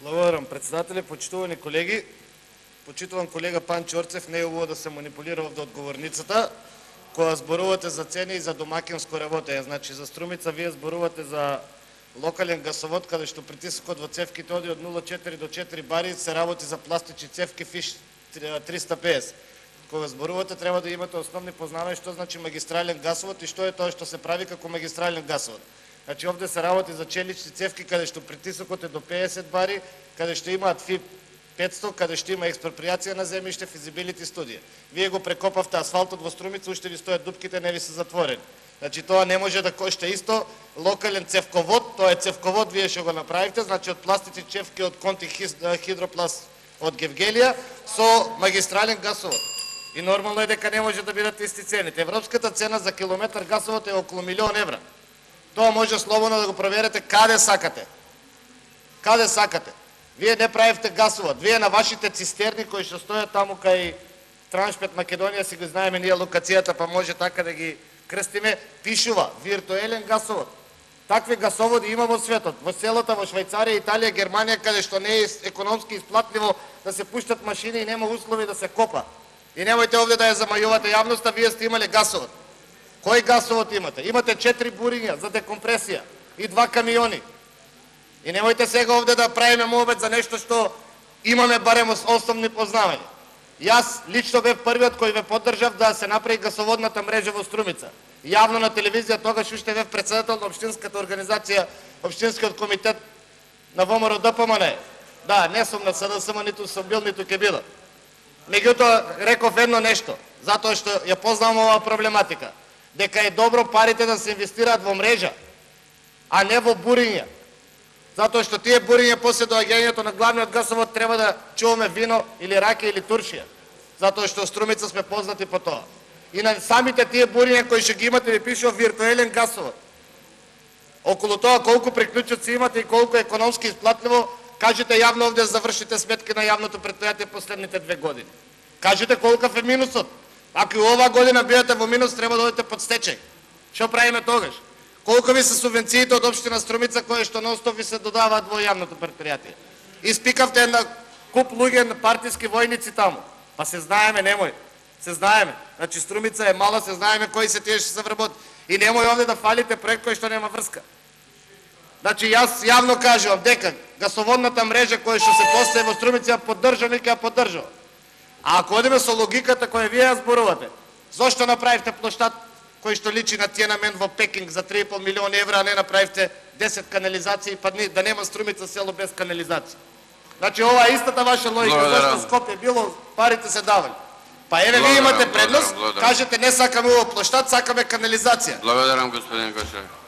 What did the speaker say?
Благодарам, председателе, почитувани колеги. Почитуван колега Панчо Орцев, не е убаво да се манипулира овде од говорницата, која зборувате за цени и за домакинско работење. Значи, за Струмица вие зборувате за локален гасовод, каде што притисокот во цевките оди од 0,4 до 4 бари, се работи за пластични цевки фиш 350. Кога зборувате, треба да имате основни познавања што значи магистрален гасовод и што е тоа што се прави како магистрален гасовод. Значи, овде се работи за челични цевки, каде што притисокот е до 50 бари, каде што имаат ФИП 500, каде што има експроприација на земјиште, физибилити студија. Вие го прекопавте асфалтот во Струмица, уште ви стојат дупките, не ви се затворени. Значи, тоа не може да кошта исто. Локален цевковод, тоа е цевковод, вие што го направивте, значи од пластични цевки од Конти Хидропласт од Гевгелија со магистрален гасовод. И нормално е дека не може да бидат исти цените. Европската цена за километар гасовод е околу 1 милион евра. Тоа може слободно да го проверите каде сакате. Каде сакате. Вие не правите гасовод. Вие на вашите цистерни кои што стојат таму кај Траншпет Македонија, си го знаеме ние локацијата, па може така да ги крстиме, пишува виртуелен гасовод. Такви гасоводи има во светот. Во селата во Швајцарија, Италија, Германија, каде што не е економски исплатливо да се пуштат машини и нема услови да се копа. И немојте овде да ја замајувате јавноста, вие сте имале гасовод. Кој гасовод имате? Имате 4 буриња за декомпресија и 2 камиони. И немојте сега овде да правиме муабет за нешто што имаме барем основни познавања. Јас лично бев првиот кој ве поддржав да се направи гасоводната мрежа во Струмица. Јавно на телевизија тогаш уште бев председател на општинската организација, општинскиот комитет на ВМРО ДПМН. Да, не сум на СДСМ, ниту сум бил, ниту ќе бидам. Меѓутоа реков едно нешто, затоа што ја познавам оваа проблематика, дека е добро парите да се инвестираат во мрежа, а не во буриња. Затоа што тие буриња после доаѓањето на главниот гасовод треба да чуваме вино или раке или туршија. Затоа што Струмица сме познати по тоа. И на самите тие буриња кои што ги имате ви пишува виртуелен гасовод. Околу тоа колку приклучоци имате и колку економски исплатливо, кажете јавно овде завршите сметки на јавното претпријатие последните 2 години. Кажете колкав е минусот. Ако и оваа година бидете во минус, треба да одите под стечај. Што правиме тогаш? Колку ви се субвенциите од општина Струмица кои што нонстоп ви се додаваат во јавното претпријатие? Испикавте една куп луѓе на партиски војници таму. Па се знаеме, немој. Се знаеме. Значи Струмица е мала, се знаеме кои се тие што се вработи. И немој овде да фалите проект кој што нема врска. Значи јас јавно кажувам дека гасоводната мрежа која што се постави во Струмица ја поддржам и ќе ја поддржам. А ако одиме со логиката која вие ја зборувате, зошто направивте плоштад кој што личи на Тиенанмен во Пекинг за 3,5 милиони евра, а не направивте 10 канализации, па да нема Струмица село без канализација? Значи ова е истата ваша логика, зашто Скопје било, парите се давали. Па еве вие имате предност, кажете не сакаме ово плоштад, сакаме канализација. Благодарам, господин Кошев.